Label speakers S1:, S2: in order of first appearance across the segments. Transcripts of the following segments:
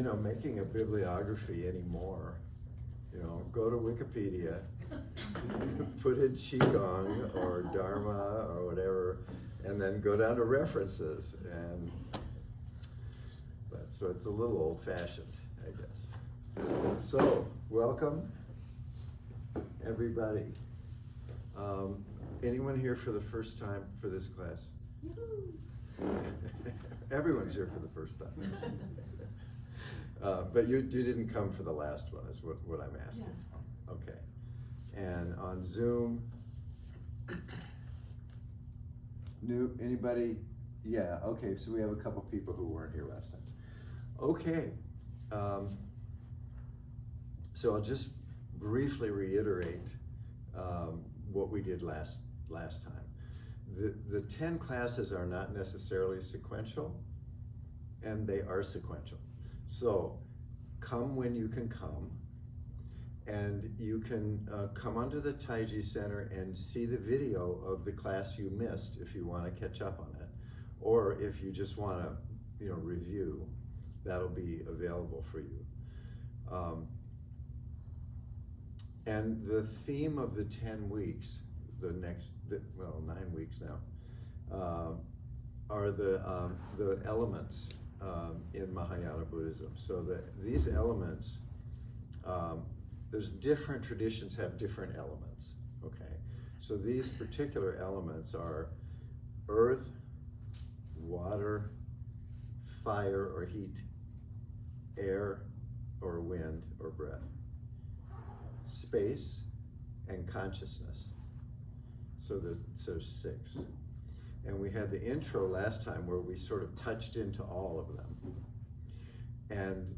S1: making a bibliography anymore. Go to Wikipedia, put in Qigong or Dharma or whatever, and then go down to references. So it's a little old-fashioned, I guess. So, welcome, everybody. Anyone here for the first time for this class? Everyone's here for the first time. But you didn't come for the last one, is what I'm asking. Yeah. Okay. And on Zoom, anybody? Yeah, okay, so we have a couple people who weren't here last time. Okay. So I'll just briefly reiterate what we did last time. The 10 classes are not necessarily sequential, and they are sequential. So come when you can come, and you can come onto the Taiji Center and see the video of the class you missed if you want to catch up on it, or if you just want to review, that'll be available for you. And the theme of the 10 weeks, 9 weeks now, are the elements in Mahayana Buddhism. So these elements, there's different traditions have different elements, okay? So these particular elements are earth, water, fire or heat, air or wind or breath, space, and consciousness. So 6. And we had the intro last time where we sort of touched into all of them. And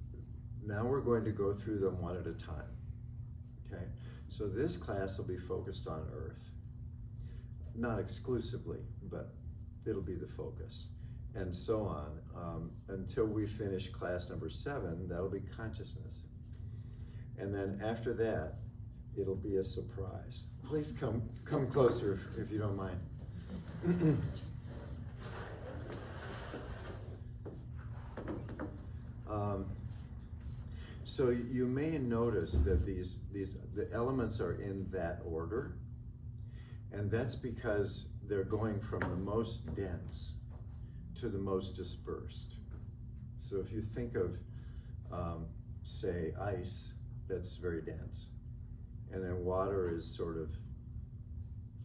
S1: now we're going to go through them one at a time, okay? So this class will be focused on earth. Not exclusively, but it'll be the focus. And so on, until we finish class number 7, that'll be consciousness. And then after that, it'll be a surprise. Please come closer if you don't mind. So you may notice that the elements are in that order, and that's because they're going from the most dense to the most dispersed. So if you think of, say, ice, that's very dense, and then water is sort of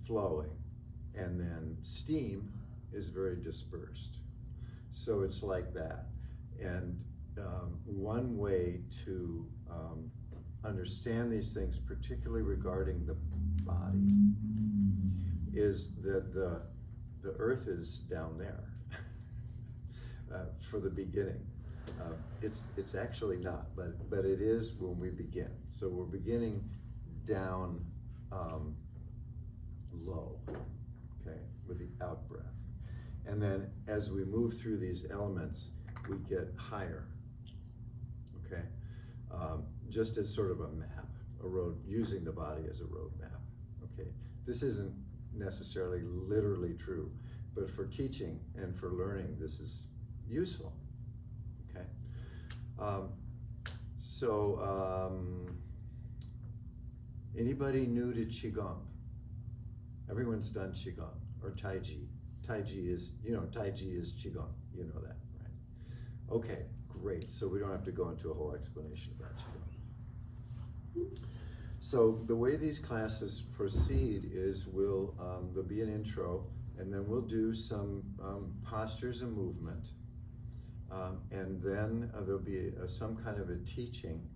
S1: flowing, and then steam is very dispersed. So it's like that. And one way to understand these things, particularly regarding the body, is that the earth is down there for the beginning. It's actually not, but it is when we begin. So we're beginning down low, okay, with the out breath. And then as we move through these elements, we get higher, okay? Just as sort of a map, a road, using the body as a road map, okay? This isn't necessarily literally true, but for teaching and for learning, this is useful, okay? Anybody new to Qigong? Everyone's done Qigong or Taiji. Taiji is Qigong, you know that, right? Okay, great, so we don't have to go into a whole explanation about Qigong. So the way these classes proceed is there'll be an intro, and then we'll do some postures and movement, and then there'll be some kind of a teaching,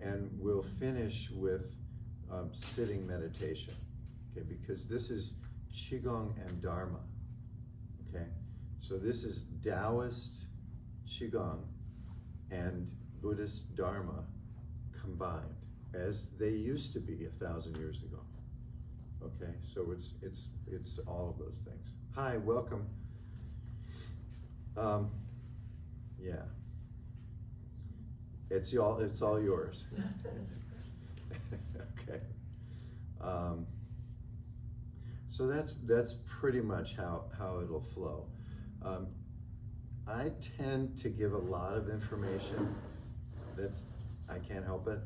S1: and we'll finish with sitting meditation, okay, because this is Qigong and Dharma, okay? So this is Taoist Qigong and Buddhist Dharma combined, as they used to be 1,000 years ago, okay? So it's all of those things. Hi, welcome. Yeah, it's all yours. Okay. So that's pretty much how it'll flow. I tend to give a lot of information I can't help it.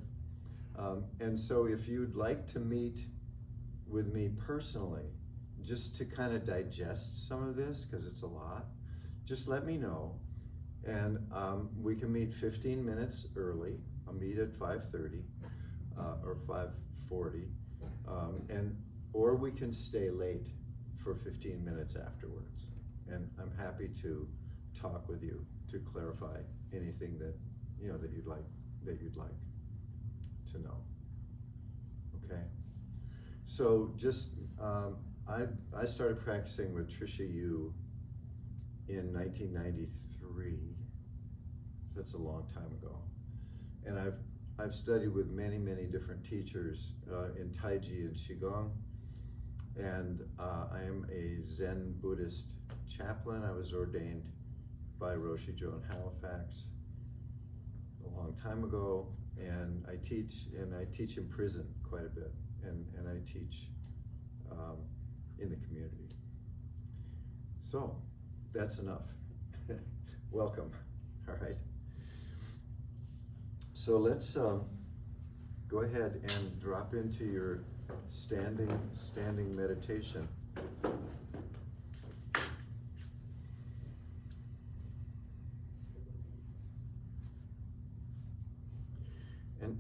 S1: And so if you'd like to meet with me personally, just to kind of digest some of this, because it's a lot, just let me know. And we can meet 15 minutes early. I'll meet at 5:30 or 5:40. Or we can stay late for 15 minutes afterwards. And I'm happy to talk with you to clarify anything that you'd like to know. Okay. So just I started practicing with Trisha Yu in 1993. So that's a long time ago. And I've studied with many different teachers in Taiji and Qigong. And I am a Zen Buddhist chaplain. I was ordained by Roshi Jo in Halifax a long time ago, and I teach in prison quite a bit, and I teach in the community. So that's enough. Welcome. All right. So let's go ahead and drop into your standing meditation.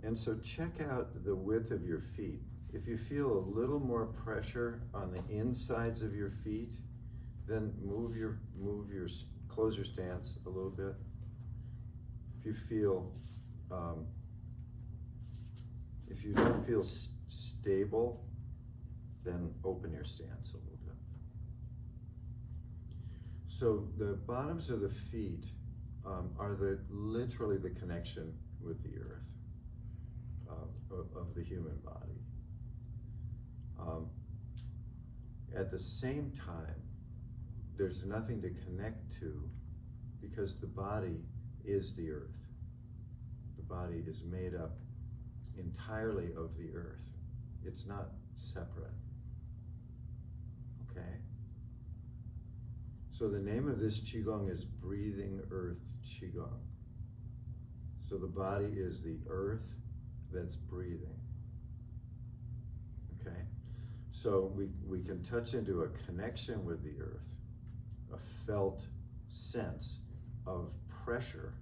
S1: And so check out the width of your feet. If you feel a little more pressure on the insides of your feet, then close your stance a little bit. If you feel, if you don't feel stable, then open your stance a little bit. So the bottoms of the feet are literally the connection with the earth of the human body. At the same time, there's nothing to connect to because the body is the earth. The body is made up entirely of the earth. It's not separate. Okay? So the name of this Qigong is Breathing Earth Qigong. So the body is the earth that's breathing. Okay? So we can touch into a connection with the earth, a felt sense of pressure.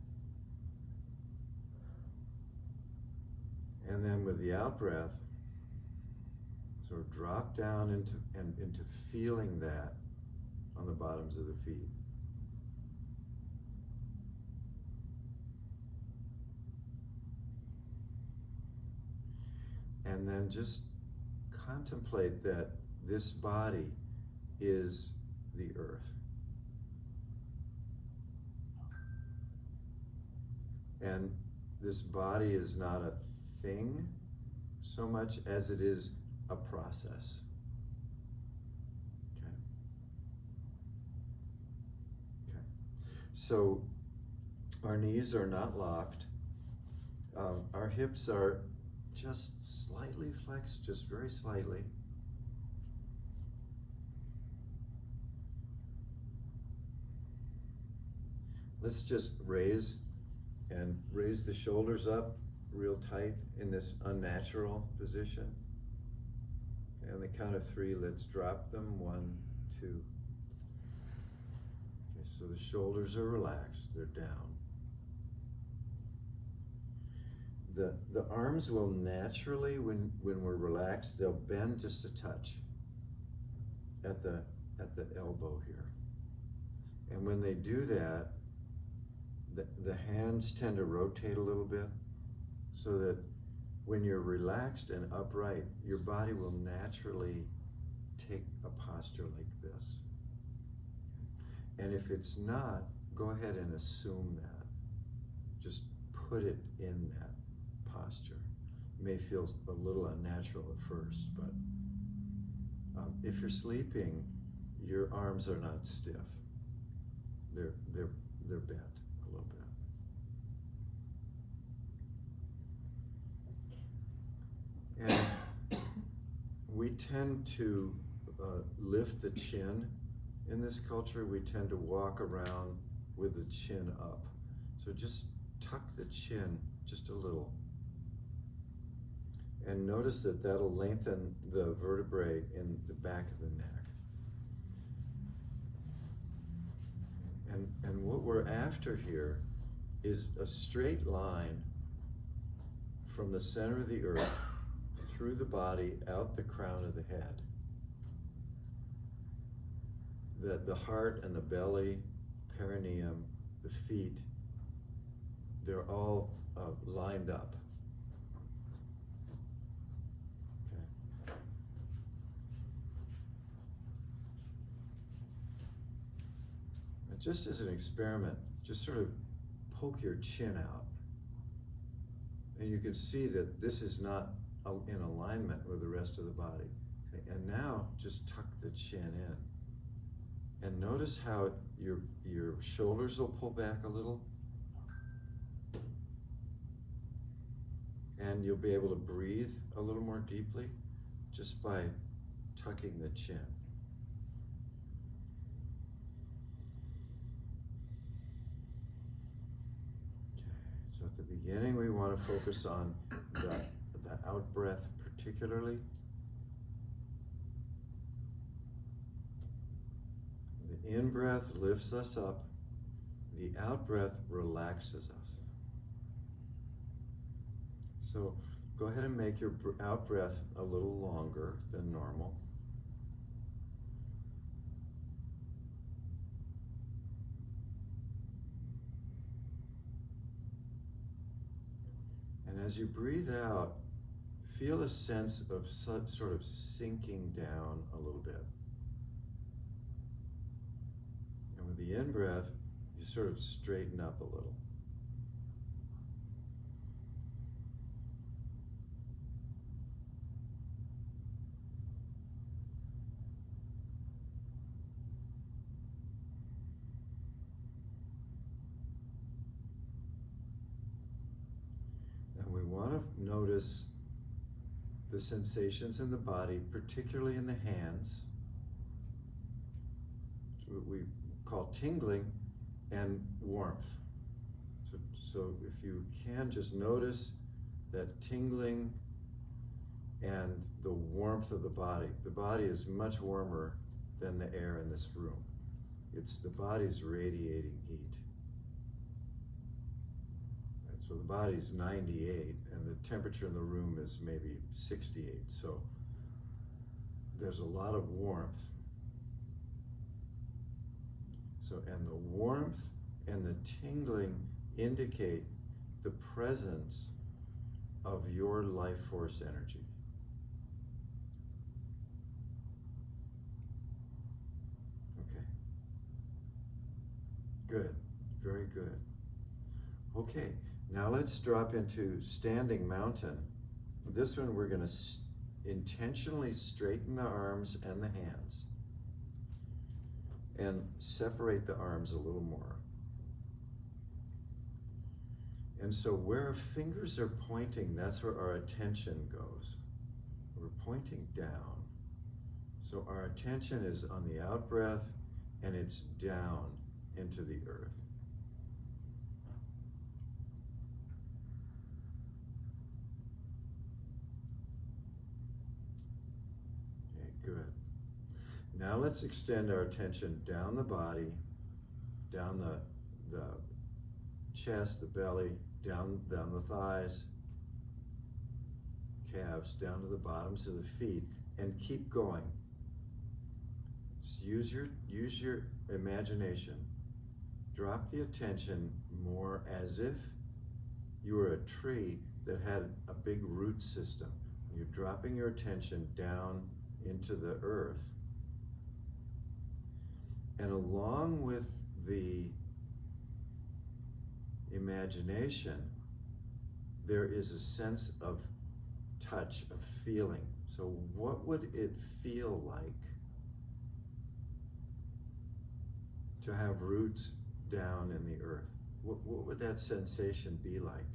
S1: And then with the out breath, sort of drop down into feeling that on the bottoms of the feet. And then just contemplate that this body is the earth. And this body is not a thing so much as it is a process. Okay. Okay. So our knees are not locked. Our hips are just slightly flexed, just very slightly. Let's just raise the shoulders up real tight in this unnatural position. And on the count of 3, let's drop them. 1, 2. Okay, so the shoulders are relaxed, they're down. The arms will naturally, when we're relaxed, they'll bend just a touch at the elbow here. And when they do that, the hands tend to rotate a little bit so that when you're relaxed and upright, your body will naturally take a posture like this. And if it's not, go ahead and assume that. Just put it in that posture. It may feel a little unnatural at first, but if you're sleeping, your arms are not stiff. They're bent a little bit. And we tend to lift the chin. In this culture, we tend to walk around with the chin up. So just tuck the chin just a little. And notice that that'll lengthen the vertebrae in the back of the neck. And what we're after here is a straight line from the center of the earth through the body, out the crown of the head. The heart and the belly, perineum, the feet, they're all lined up. Okay. And just as an experiment, just sort of poke your chin out. And you can see that this is not in alignment with the rest of the body. Okay. And now just tuck the chin in. And notice how your shoulders will pull back a little. And you'll be able to breathe a little more deeply just by tucking the chin. Okay, so at the beginning we want to focus on the out breath particularly. The in breath lifts us up. The out breath relaxes us. So go ahead and make your out breath a little longer than normal. And as you breathe out, feel a sense of sort of sinking down a little bit. And with the in-breath, you sort of straighten up a little. And we want to notice the sensations in the body, particularly in the hands, what we call tingling and warmth. So if you can, just notice that tingling and the warmth of the body. The body is much warmer than the air in this room. The body's radiating heat. Right, so the body's 98 and the temperature in the room is maybe 68. So there's a lot of warmth. So, and the warmth and the tingling indicate the presence of your life force energy. Okay. Good. Very good. Okay. Now let's drop into standing mountain. This one we're going to intentionally straighten the arms and the hands and separate the arms a little more. And so where our fingers are pointing, that's where our attention goes. We're pointing down. So our attention is on the out breath and it's down into the earth. Okay, good. Now let's extend our attention down the body, down the chest, the belly, down the thighs, calves, down to the bottoms of the feet, and keep going. Just use your imagination. Drop the attention more as if you were a tree that had a big root system. You're dropping your attention down into the earth. And along with the imagination, there is a sense of touch, of feeling. So what would it feel like to have roots down in the earth? What would that sensation be like?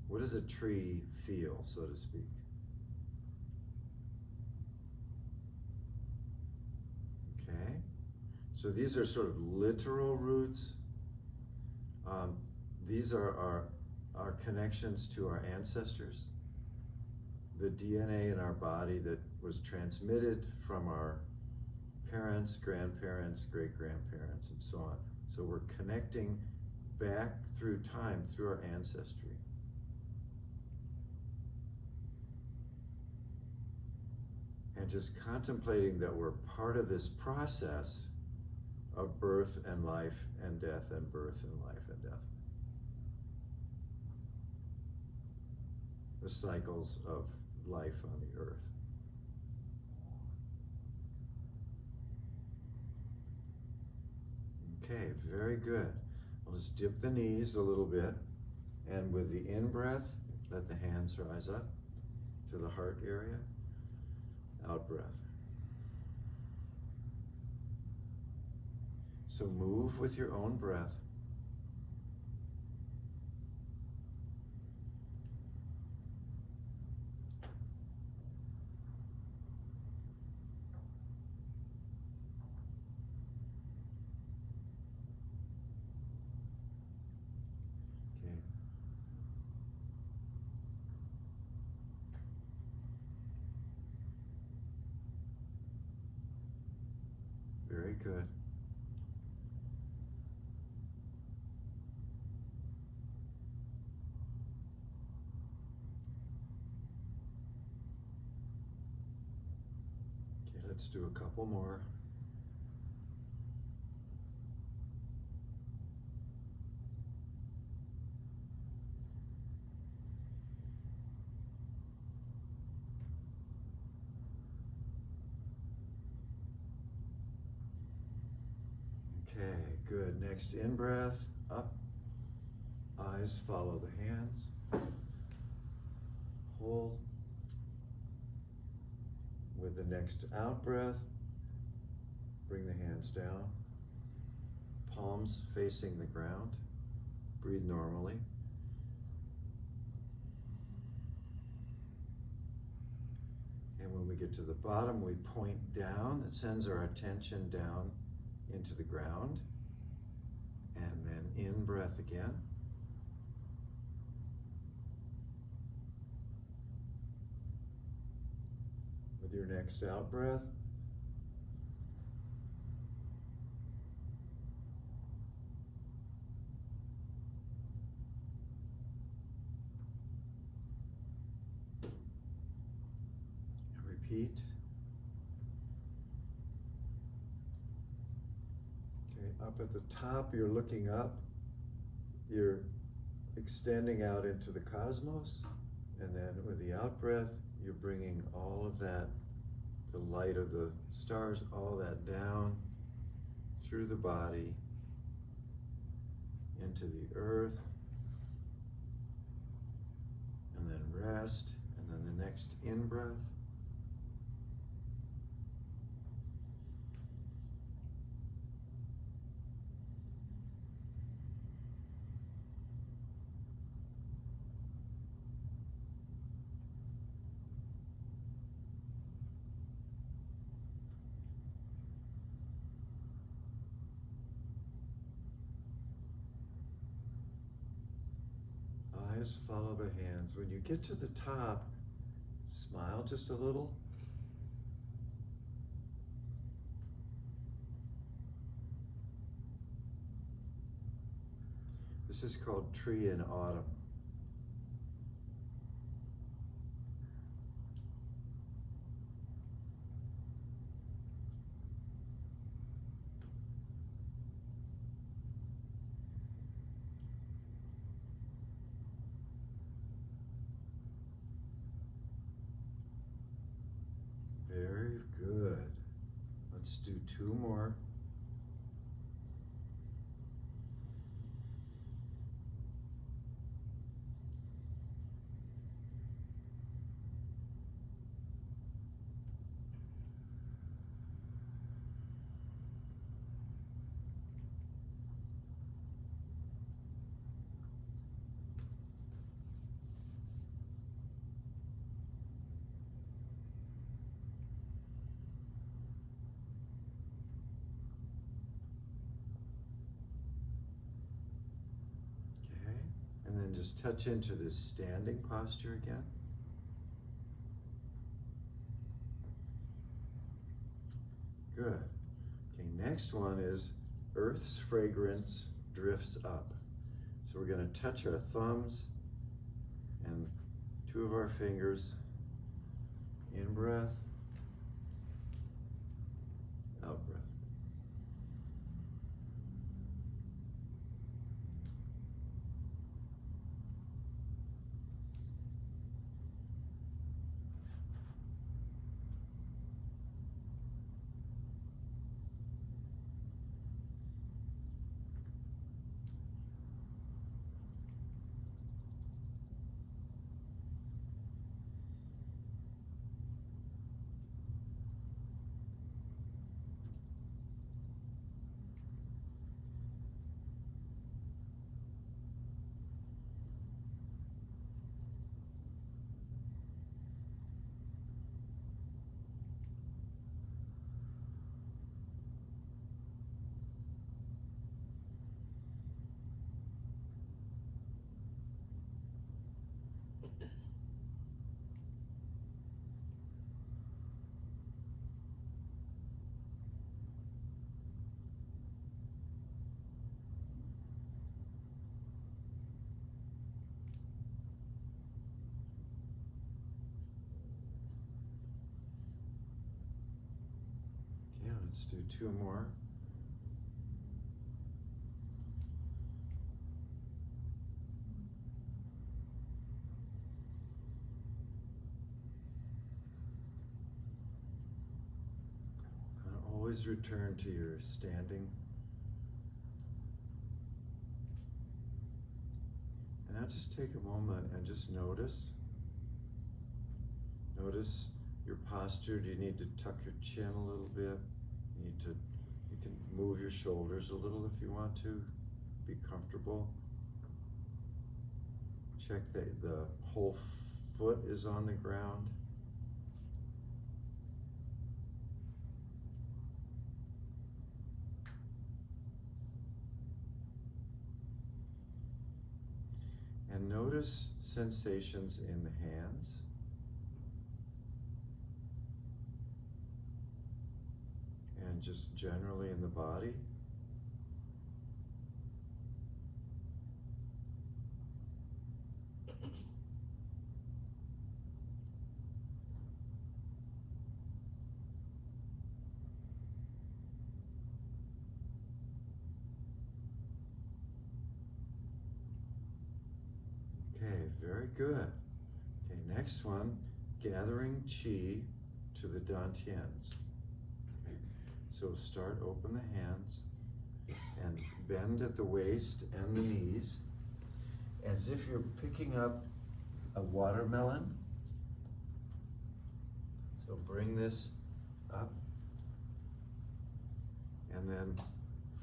S1: What does a tree feel, so to speak? Okay, so these are sort of literal roots. these are our connections to our ancestors, the DNA in our body that was transmitted from our parents, grandparents, great-grandparents, and so on. So we're connecting back through time, through our ancestry. And just contemplating that we're part of this process of birth and life and death and birth and life and death. The cycles of life on the earth. Okay, very good. We'll just dip the knees a little bit, and with the in-breath, let the hands rise up to the heart area. Out-breath. So move with your own breath. Very good. Okay, let's do a couple more. Okay, good. Next in-breath, up. Eyes follow the hands. Hold. With the next out-breath, bring the hands down. Palms facing the ground. Breathe normally. And when we get to the bottom, we point down. That sends our attention down into the ground, and then in breath again. With your next out breath, and repeat. Up at the top, you're looking up, you're extending out into the cosmos, and then with the out breath, you're bringing all of that, the light of the stars, all that down through the body into the earth, and then rest, and then the next in-breath. Eyes follow the hands. When you get to the top, smile just a little. This is called Tree in Autumn. Very good. Let's do two more. just touch into this standing posture again. Good. Okay, next one is Earth's fragrance drifts up. So we're going to touch our thumbs and two of our fingers. In breath, out breath. Yeah, let's do two more. And always return to your standing. And now just take a moment and just notice. Notice your posture. Do you need to tuck your chin a little bit? You can move your shoulders a little if you want to. Be comfortable. Check that the whole foot is on the ground. And notice sensations in the hands. And just generally in the body. Okay, very good. Okay, next one, gathering Qi to the Dantians. Okay, so start, open the hands and bend at the waist and the knees as if you're picking up a watermelon. So bring this up and then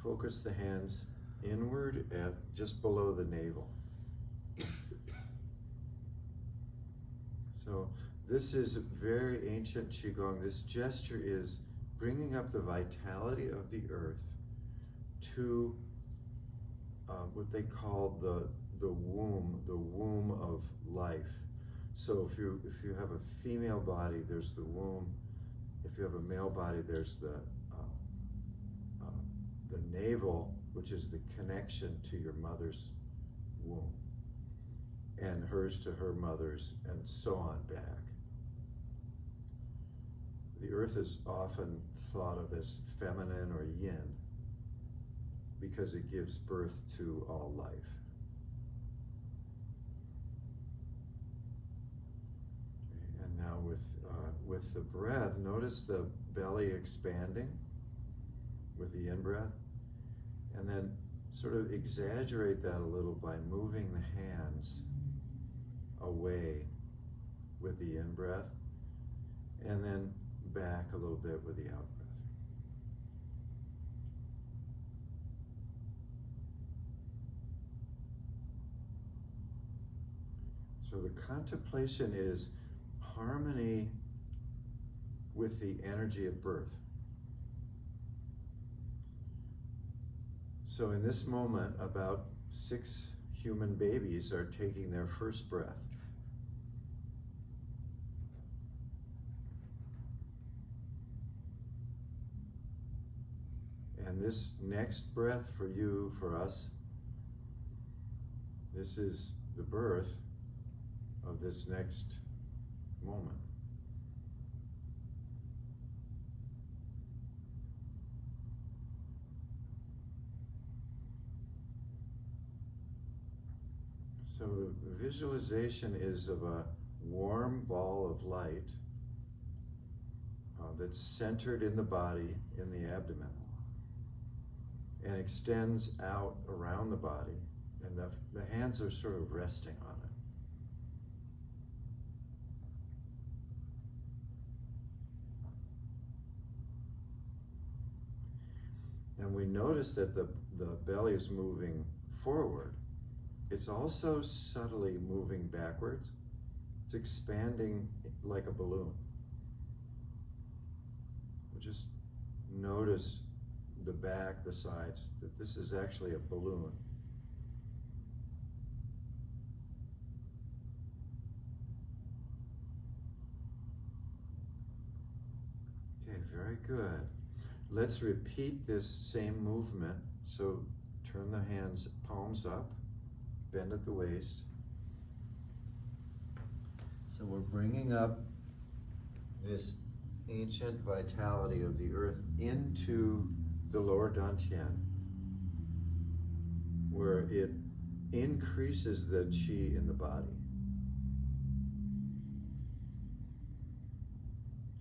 S1: focus the hands inward at just below the navel. So this is very ancient Qigong. This gesture is bringing up the vitality of the earth to what they call the womb of life. So if you have a female body, there's the womb. If you have a male body, there's the navel, which is the connection to your mother's womb, and hers to her mother's, and so on back. The earth is often thought of as feminine or yin because it gives birth to all life. Okay, and now with the breath, notice the belly expanding with the in-breath, and then sort of exaggerate that a little by moving the hands away with the in-breath, and then back a little bit with the out-breath. So the contemplation is harmony with the energy of birth. So in this moment, about 6 human babies are taking their first breath. And this next breath for you, for us, this is the birth of this next moment. So the visualization is of a warm ball of light that's centered in the body, in the abdomen, and extends out around the body, and the hands are sort of resting on it. And we notice that the belly is moving forward. It's also subtly moving backwards. It's expanding like a balloon. Just notice the back, the sides, that this is actually a balloon. Okay, very good. Let's repeat this same movement. So turn the hands, palms up, bend at the waist. So we're bringing up this ancient vitality of the earth into the lower Dantien, where it increases the qi in the body.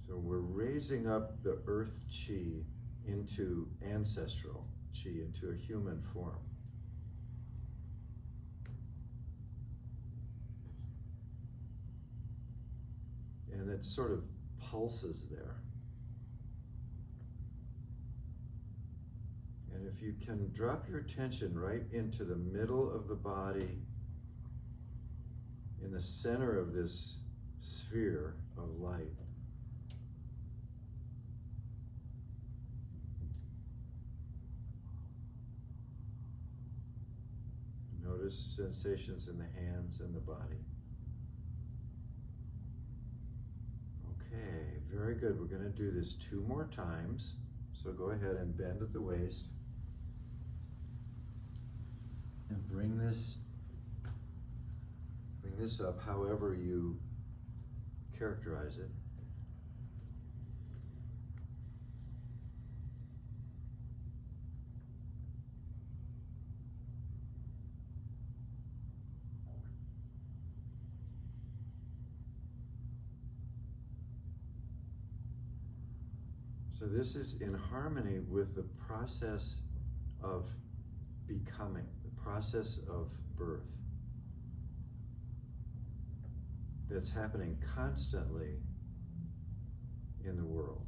S1: So we're raising up the earth qi into ancestral qi, into a human form. And it sort of pulses there. And if you can drop your attention right into the middle of the body, in the center of this sphere of light, notice sensations in the hands and the body. Okay, very good. We're going to do this 2 more times. So go ahead and bend at the waist. And bring this up however you characterize it. So this is in harmony with the process of becoming, the process of birth that's happening constantly in the world.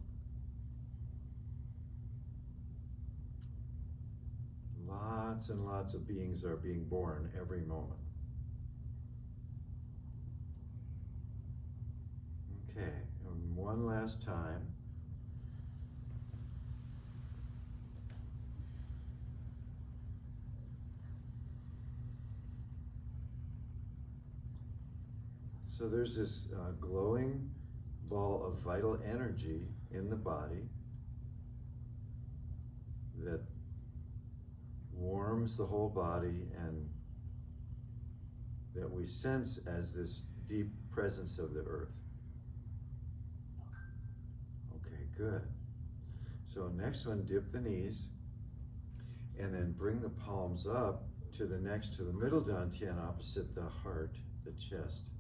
S1: Lots and lots of beings are being born every moment. Okay, and one last time. So there's this glowing ball of vital energy in the body that warms the whole body and that we sense as this deep presence of the earth. Okay, good. So next one, dip the knees and then bring the palms up to the middle Dantien opposite the heart, the chest.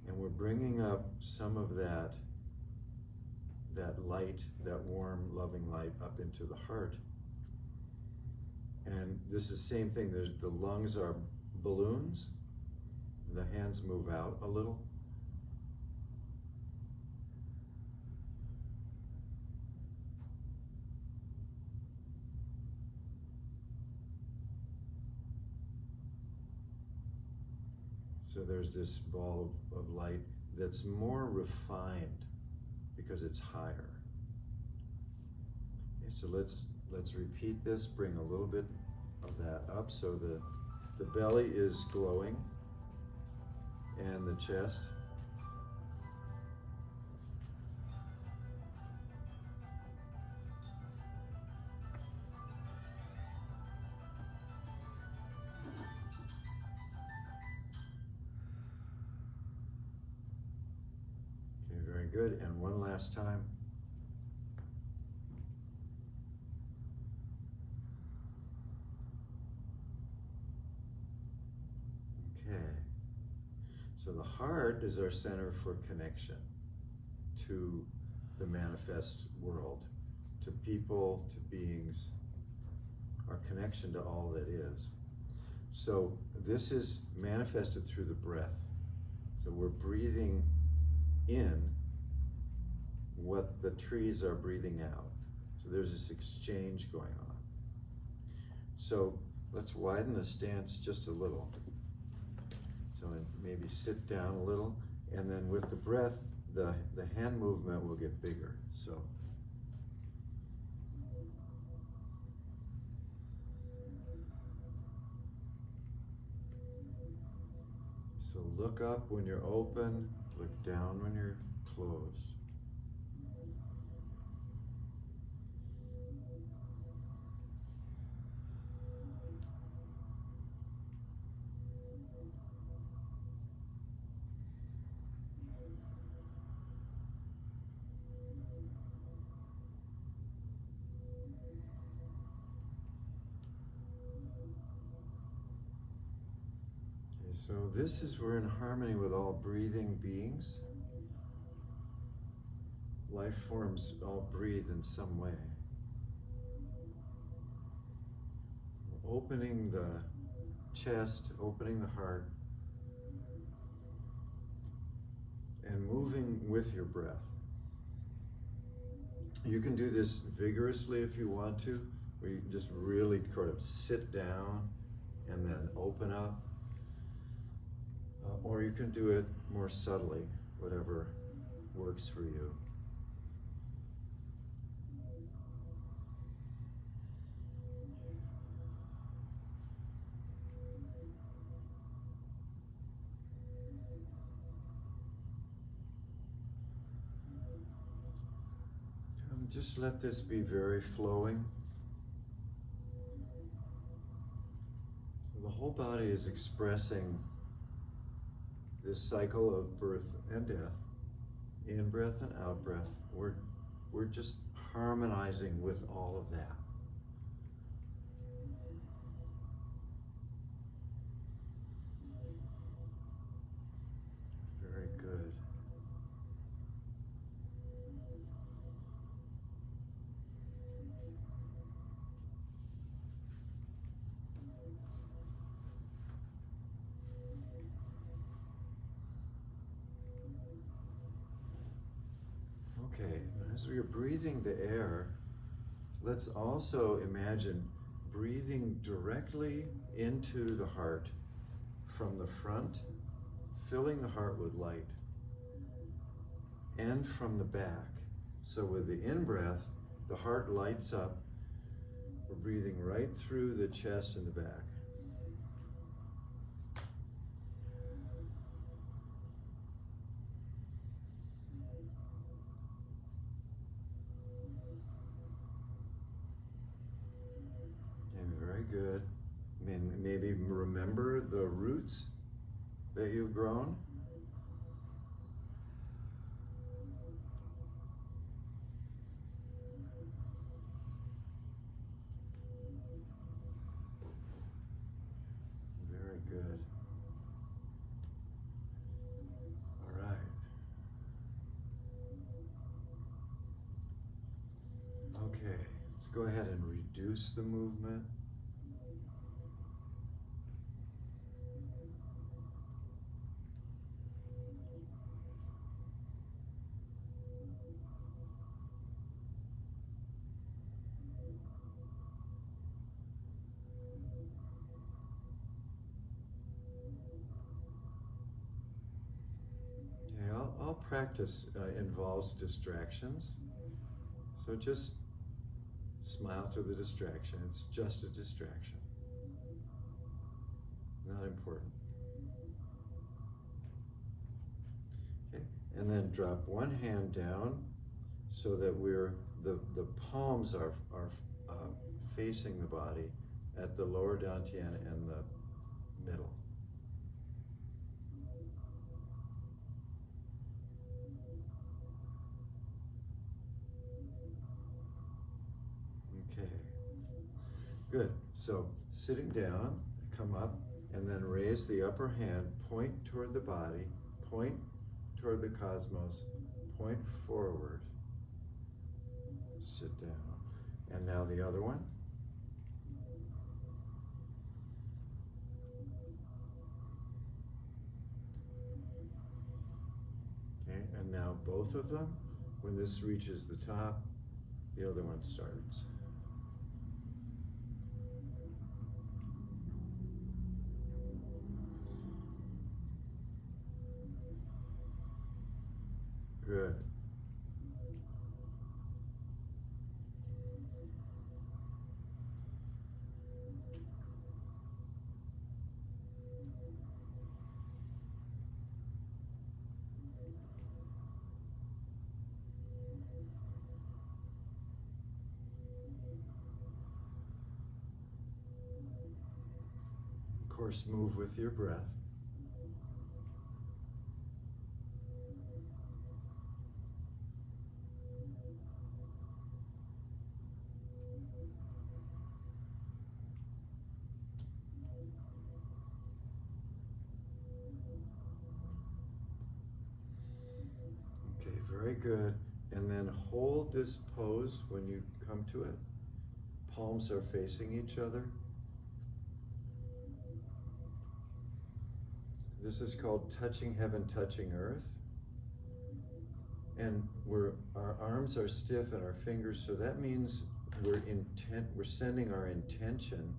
S1: And we're bringing up some of that light, that warm, loving light up into the heart. And this is the same thing. The lungs are balloons. The hands move out a little. So there's this ball of light that's more refined because it's higher. Okay, so let's repeat this. Bring a little bit of that up, so the belly is glowing and the chest. Okay, very good. And one last time. So the heart is our center for connection to the manifest world, to people, to beings, our connection to all that is. So this is manifested through the breath. So we're breathing in what the trees are breathing out. So there's this exchange going on. So let's widen the stance just a little. So maybe sit down a little, and then with the breath, the hand movement will get bigger. So look up when you're open, look down when you're closed. So this is, we're in harmony with all breathing beings. Life forms all breathe in some way. So opening the chest, opening the heart, and moving with your breath. You can do this vigorously if you want to, where you just really sort of sit down and then open up. Or you can do it more subtly, whatever works for you. Just let this be very flowing. So the whole body is expressing this cycle of birth and death, in breath and out breath. We're just harmonizing with all of that. Very good. Okay, as we are breathing the air, let's also imagine breathing directly into the heart from the front, filling the heart with light, and from the back. So with the in-breath, the heart lights up. We're breathing right through the chest and the back. Good. And maybe remember the roots that you've grown. Very good. All right. Okay, let's go ahead and reduce the movement. All practice involves distractions, so just smile to the distraction. It's just a distraction. important. Okay. And then drop one hand down so that the palms are facing the body at the lower Dantien and the middle. Okay, good. So sitting down, come up, and then raise the upper hand, point toward the body, point toward the cosmos, point forward, sit down. And now the other one. Okay, and now both of them. When this reaches the top, the other one starts. Good. Of course, move with your breath. Okay, very good. And then hold this pose when you come to it. Palms are facing each other. This is called touching heaven, touching earth. And our arms are stiff and our fingers, so that means we're sending our intention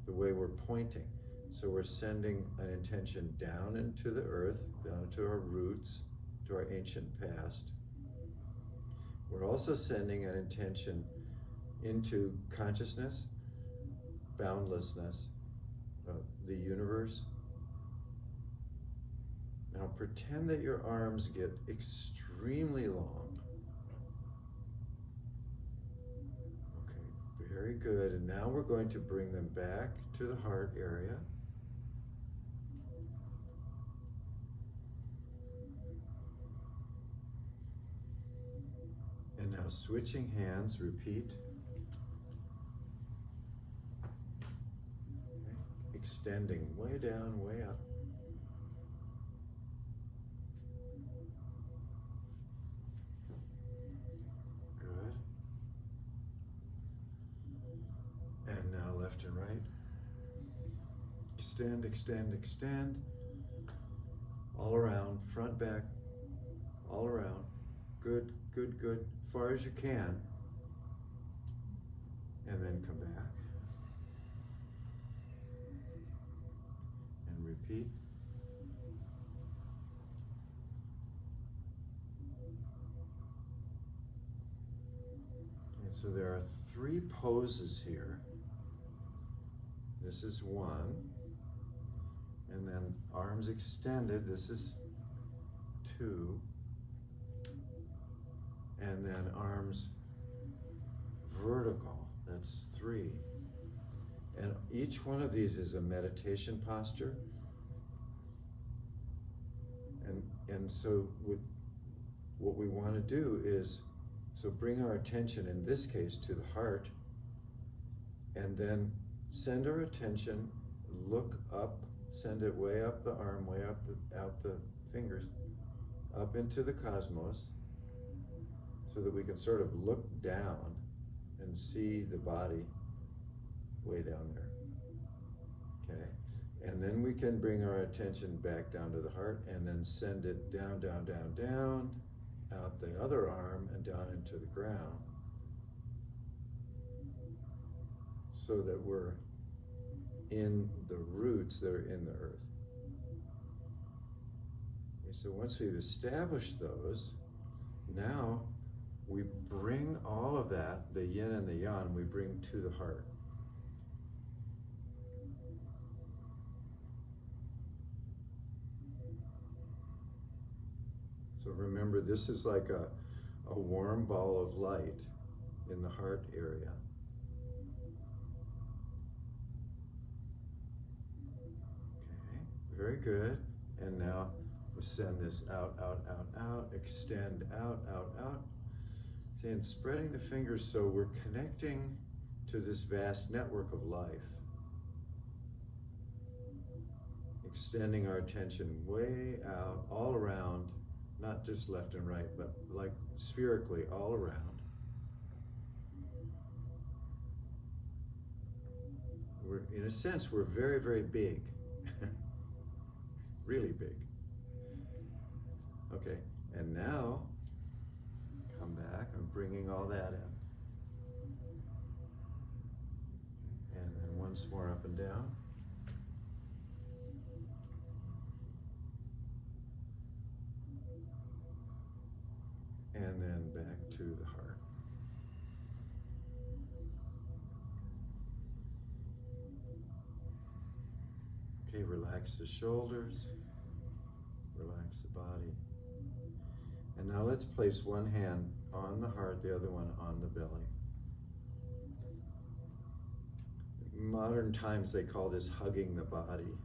S1: the way we're pointing. So we're sending an intention down into the earth, down into our roots, to our ancient past. We're also sending an intention into consciousness, boundlessness, the universe. Now pretend that your arms get extremely long. Okay, very good. And now we're going to bring them back to the heart area. And now switching hands, repeat. Okay. Extending way down, way up. And now left and right. Extend, extend, extend. All around, front, back, all around. Good, good, good. Far as you can. And then come back. And repeat. And so there are 3 poses here. This is 1, and then arms extended, this is 2, and then arms vertical, that's 3. And each one of these is a meditation posture. And so what we want to do is, so bring our attention, in this case, to the heart, and then send our attention, look up, send it way up the arm, way up out the fingers, up into the cosmos, so that we can sort of look down and see the body way down there. Okay, and then we can bring our attention back down to the heart and then send it down, down, down, down, out the other arm and down into the ground, so that we're in the roots that are in the earth. Okay, so once we've established those, now we bring all of that, the yin and the yang, we bring to the heart. So remember, this is like a warm ball of light in the heart area. Okay, very good. And now we send this out, out, out, out, extend out, out, out. See, and spreading the fingers so we're connecting to this vast network of life. Extending our attention way out, all around, not just left and right, but like spherically all around. We're, in a sense, we're very, very big. Really big. Okay, and now, come back, I'm bringing all that in. And then once more up and down. And then back to the heart. Okay, relax the shoulders, relax the body. And now let's place one hand on the heart, the other one on the belly. In modern times they call this hugging the body,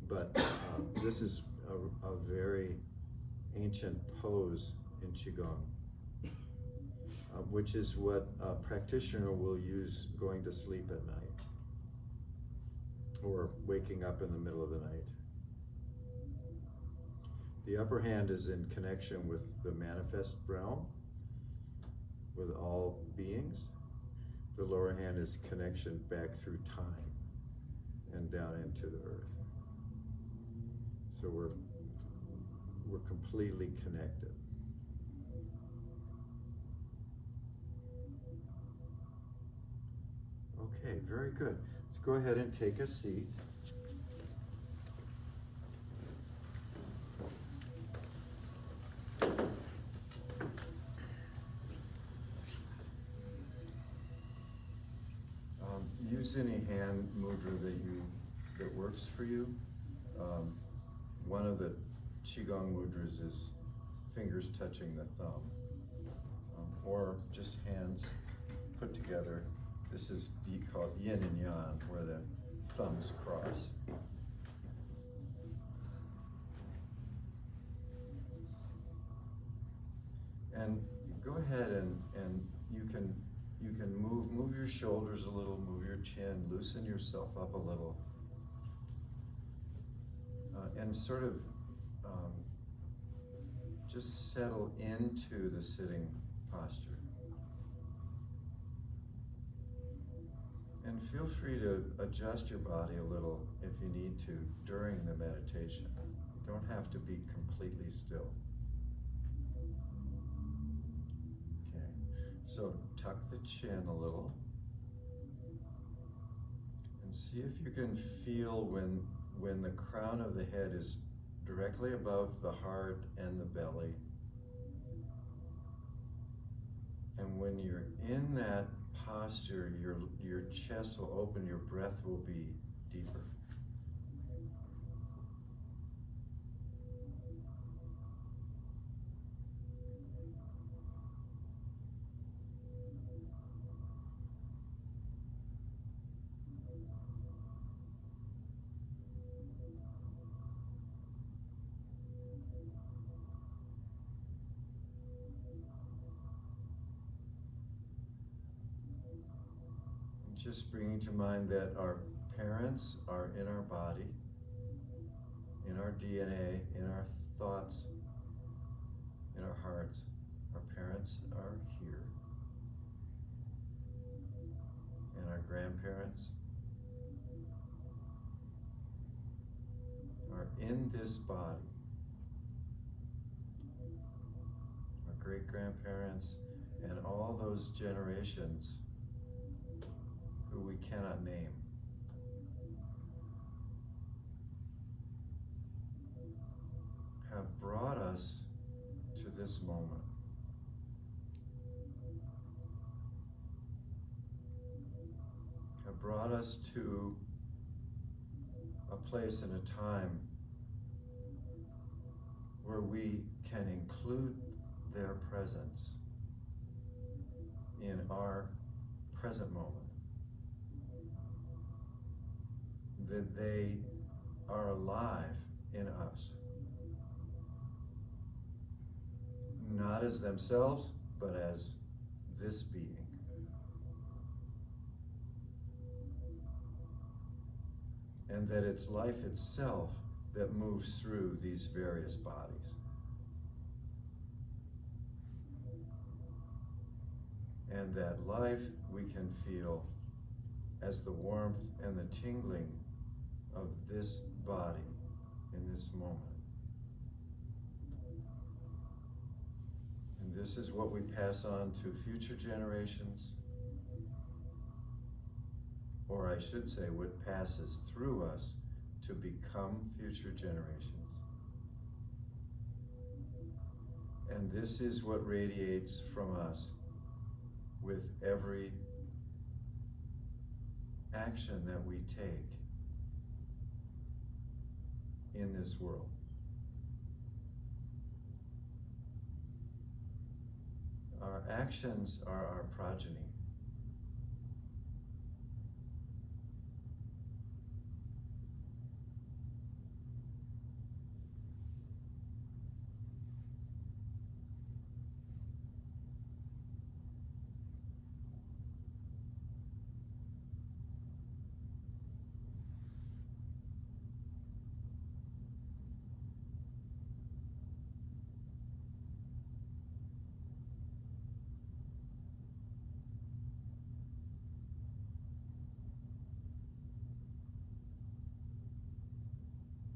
S1: but this is a very ancient pose in Qigong, which is what a practitioner will use going to sleep at night or waking up in the middle of the night. The upper hand is in connection with the manifest realm, with all beings. The lower hand is connection back through time and down into the earth. So we're completely connected. Okay, very good. Let's go ahead and take a seat. Use any hand mudra that works for you. One of the Qigong mudras is fingers touching the thumb, or just hands put together. This is called yin and yang, where the thumbs cross. And go ahead and you can move your shoulders a little, move your chin, loosen yourself up a little, and sort of just settle into the sitting posture. And feel free to adjust your body a little if you need to during the meditation. You don't have to be completely still. Okay, so tuck the chin a little and see if you can feel when the crown of the head is directly above the heart and the belly. And when you're in that posture, your chest will open, your breath will be deeper. Just bringing to mind that our parents are in our body, in our DNA, in our thoughts, in our hearts. Our parents are here. And our grandparents are in this body. Our great-grandparents and all those generations who we cannot name. Have brought us to this moment. Have brought us to a place and a time where we can include their presence in our present moment. That they are alive in us. Not as themselves, but as this being. And that it's life itself that moves through these various bodies. And that life we can feel as the warmth and the tingling of this body in this moment. And this is what we pass on to future generations, or I should say, what passes through us to become future generations. And this is what radiates from us with every action that we take in this world. Our actions are our progeny.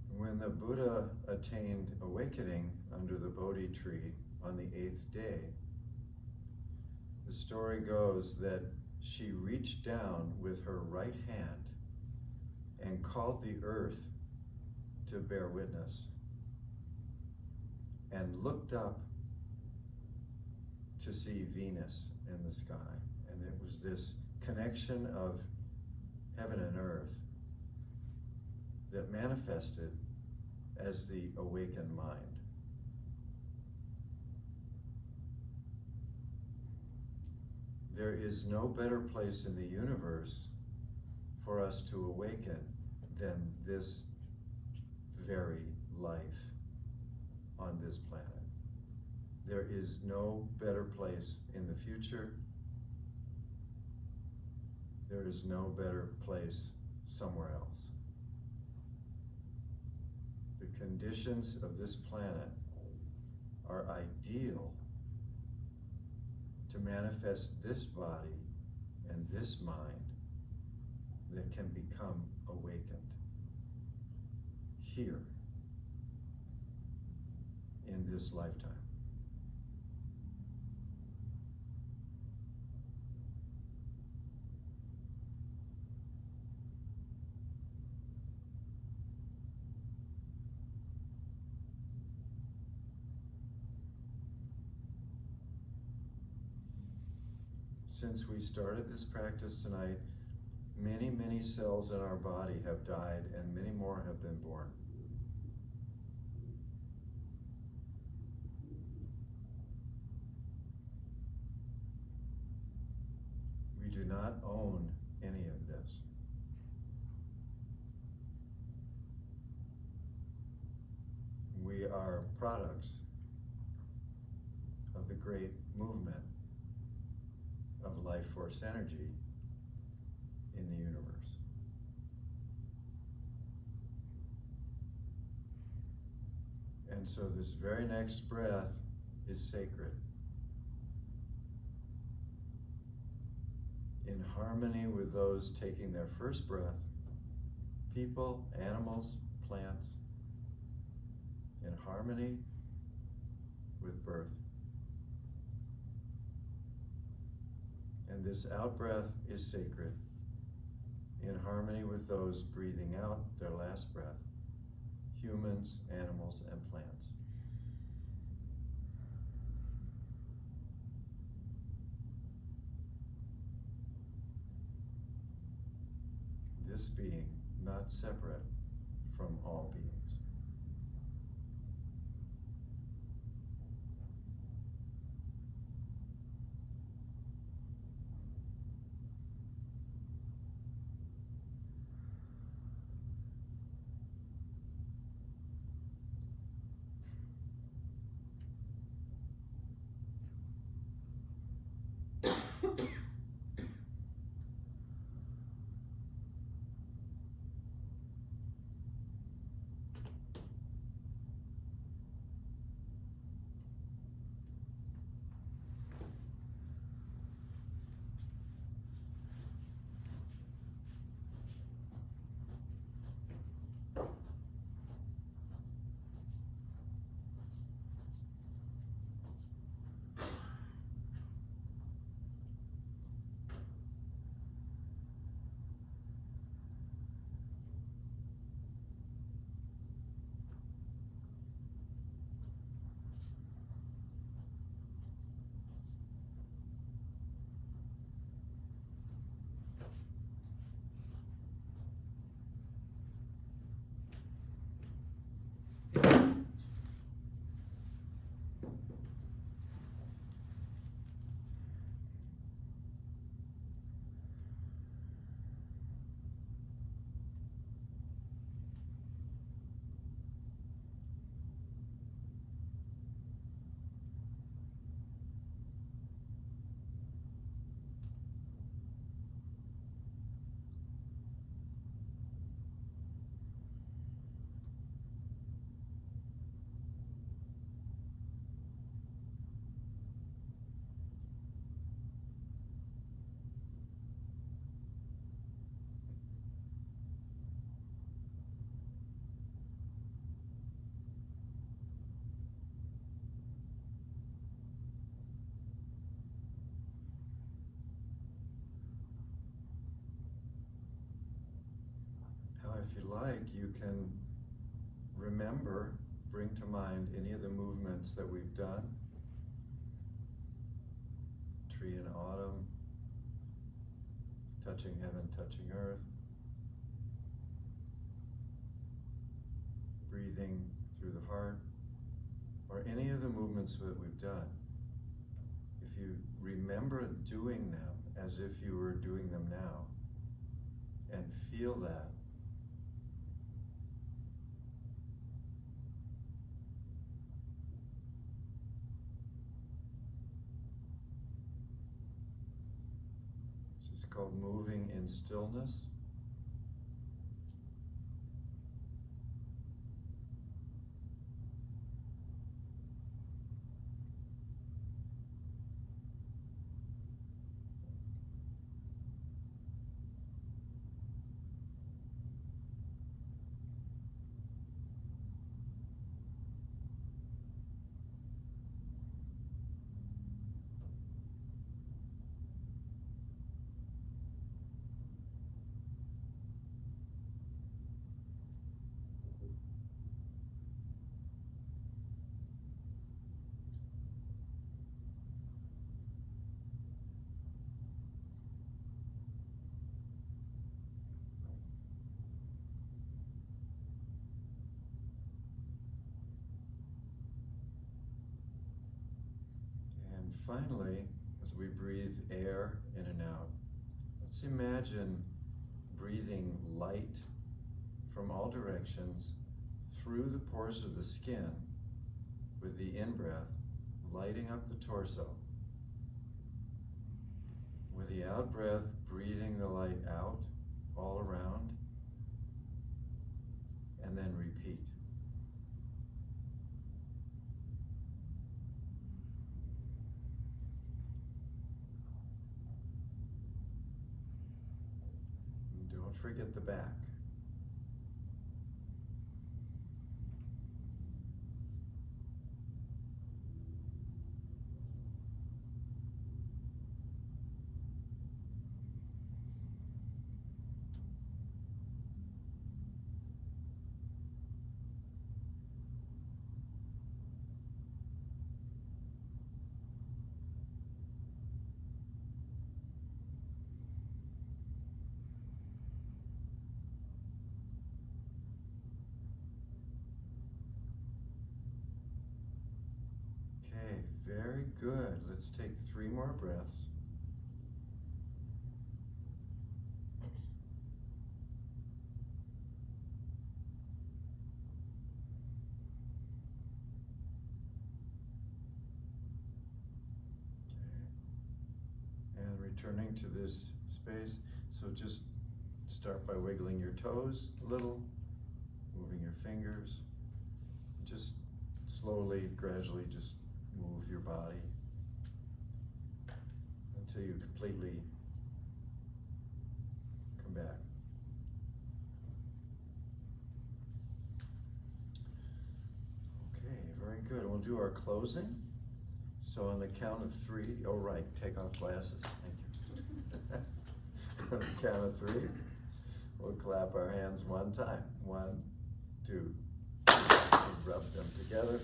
S1: When the Buddha attained awakening under the Bodhi tree on the 8th day, the story goes that she reached down with her right hand and called the earth to bear witness, and looked up to see Venus in the sky. And it was this connection of heaven and earth that manifested as the awakened mind. There is no better place in the universe for us to awaken than this very life on this planet. There is no better place in the future. There is no better place somewhere else. The conditions of this planet are ideal to manifest this body and this mind that can become awakened here in this lifetime. Since we started this practice tonight, many, many cells in our body have died and many more have been born. We do not own any of this. We are products of the great movement of life force energy in the universe. And so this very next breath is sacred. In harmony with those taking their first breath, people, animals, plants, in harmony with birth. And this out-breath is sacred, in harmony with those breathing out their last breath, humans, animals, and plants. This being not separate from all beings. if you like, you can remember, bring to mind any of the movements that we've done. Tree in autumn, touching heaven, touching earth, breathing through the heart, or any of the movements that we've done. If you remember doing them as if you were doing them now, and feel that, this is called moving in stillness. Finally, as we breathe air in and out, let's imagine breathing light from all directions through the pores of the skin with the in-breath, lighting up the torso. With the out-breath, breathing the light out all around, and then repeat. Don't forget the back. Very good. Let's take 3 more breaths. Okay. And returning to this space. So just start by wiggling your toes a little, moving your fingers. Just slowly, gradually, just move your body until you completely come back. Okay, very good. We'll do our closing. So on the count of 3, oh right, take off glasses, thank you. On the count of 3, we'll clap our hands 1 time. 1, 2, 3. Rub them together.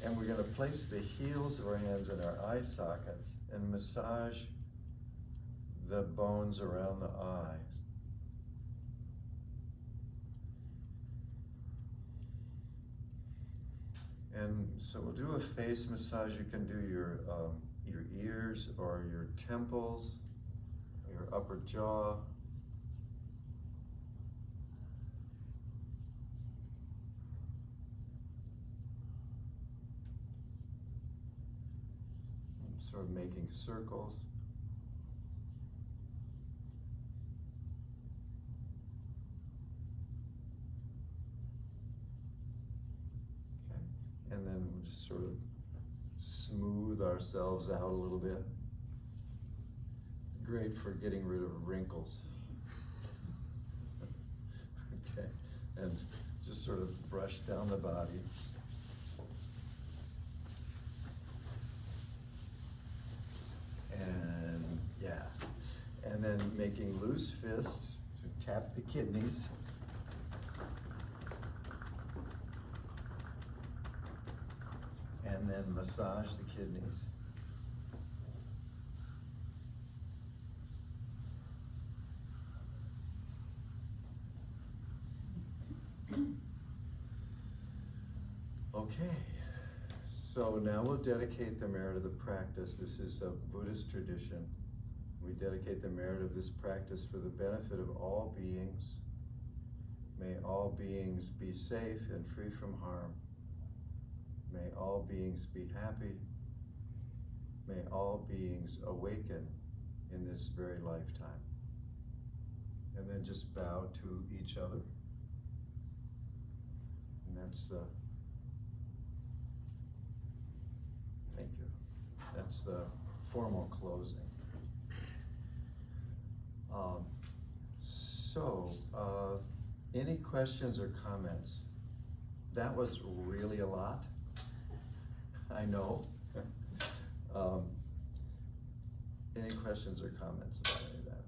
S1: And we're going to place the heels of our hands in our eye sockets and massage the bones around the eyes. And so we'll do a face massage. You can do your ears or your temples, your upper jaw. Sort of making circles. Okay. And then we'll just sort of smooth ourselves out a little bit. Great for getting rid of wrinkles. Okay. And just sort of brush down the body. And yeah, and then making loose fists to tap the kidneys and then massage the kidneys. Okay, so now we'll dedicate the merit of the practice. This is a Buddhist tradition. We dedicate the merit of this practice for the benefit of all beings. May all beings be safe and free from harm. May all beings be happy. May all beings awaken in this very lifetime. And then just bow to each other. And that's the, thank you. That's the formal closing. Any questions or comments? That was really a lot. I know. Any questions or comments about any of that?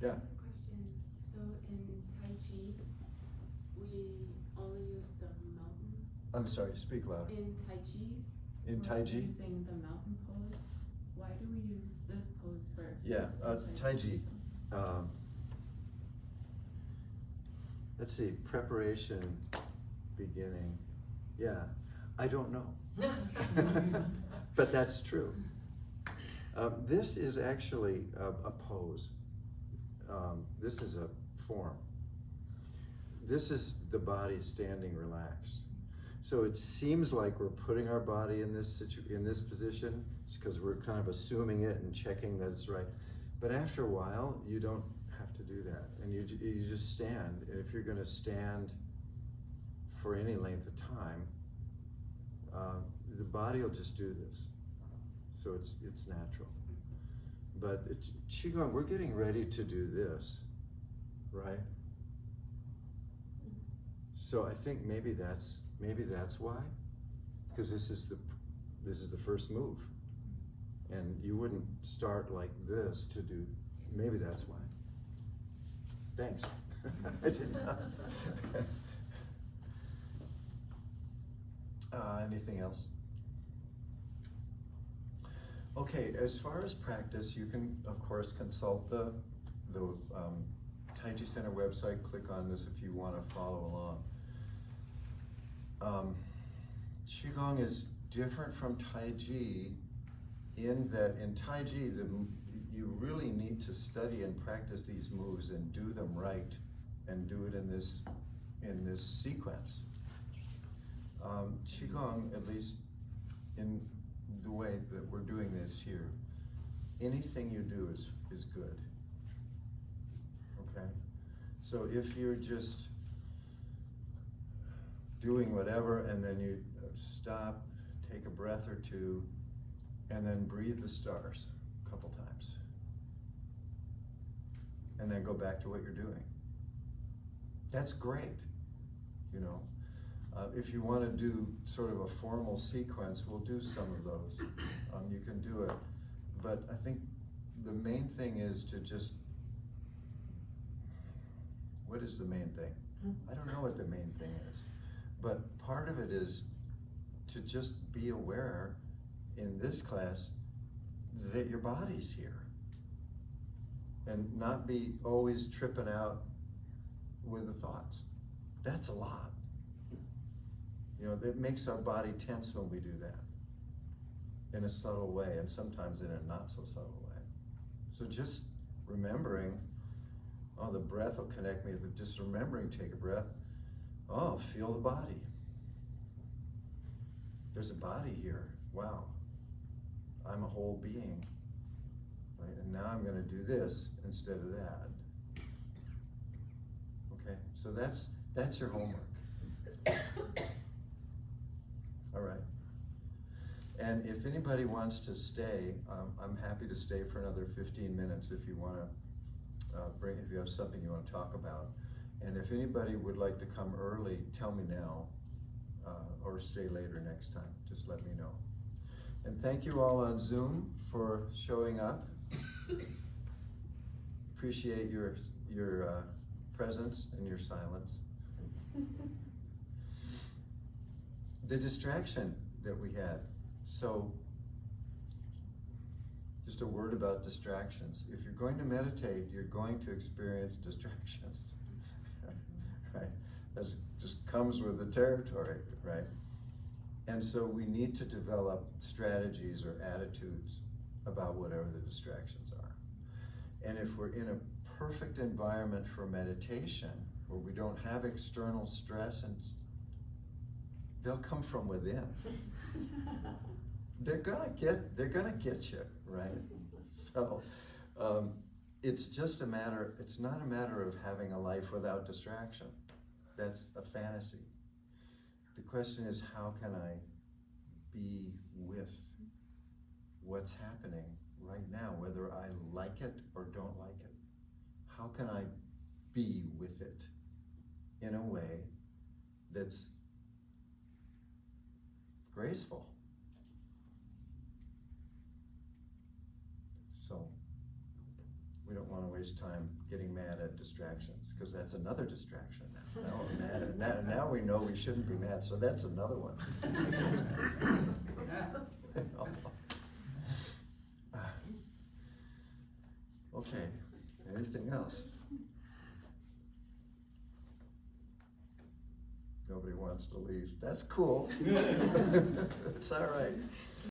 S1: Yeah.
S2: Question. So in Tai Chi, we only use the mountain.
S1: I'm sorry, speak loud.
S2: In Tai Chi.
S1: In Tai Chi?
S2: We're using the mountain pose. Why do we use this pose first?
S1: Yeah, Tai Chi. Let's see, preparation, beginning. Yeah, I don't know. But that's true. This is actually a pose. This is a form. This is the body standing relaxed. So it seems like we're putting our body in this position because we're kind of assuming it and checking that it's right. But after a while, you don't have to do that, and you just stand. And if you're going to stand for any length of time, the body will just do this. So it's natural. But Qigong, we're getting ready to do this, right? So I think maybe that's why, because this is the first move, and you wouldn't start like this to do. Maybe that's why. Thanks. I didn't know. Anything else? Okay, as far as practice, you can, of course, consult the Tai Chi Center website. Click on this if you want to follow along. Qigong is different from Tai Chi in that in Tai Chi, you really need to study and practice these moves and do them right and do it in this sequence. Qigong, at least in the way that we're doing this here, anything you do is good. Okay? So if you're just doing whatever and then you stop, take a breath or two, and then breathe the stars a couple times. And then go back to what you're doing. That's great, you know. If you want to do sort of a formal sequence, we'll do some of those. You can do it. But I think the main thing is to just, what is the main thing? I don't know what the main thing is. But part of it is to just be aware in this class that your body's here. And not be always tripping out with the thoughts. That's a lot. You know, it makes our body tense when we do that in a subtle way, and sometimes in a not so subtle way. So just remembering, oh, the breath will connect me. Just remembering, take a breath. Oh, feel the body. There's a body here. Wow. I'm a whole being. Right? And now I'm going to do this instead of that. Okay? So that's your homework. All right. And if anybody wants to stay, I'm happy to stay for another 15 minutes if you want to if you have something you want to talk about. And if anybody would like to come early, tell me now, or stay later next time. Just let me know. And thank you all on Zoom for showing up. Appreciate your presence and your silence. The distraction that we had. So, just a word about distractions. If you're going to meditate, you're going to experience distractions, right? That just comes with the territory, right? And so we need to develop strategies or attitudes about whatever the distractions are. And if we're in a perfect environment for meditation, where we don't have external stress, and they'll come from within. They're gonna get you, right? So it's just a matter, it's not a matter of having a life without distraction. That's a fantasy. The question is, how can I be with what's happening right now, whether I like it or don't like it? How can I be with it in a way that's graceful? So we don't want to waste time getting mad at distractions, because that's another distraction now. Now we're mad. Now we know we shouldn't be mad, so that's another one. Okay, anything else? Nobody wants to leave. That's cool. It's all right.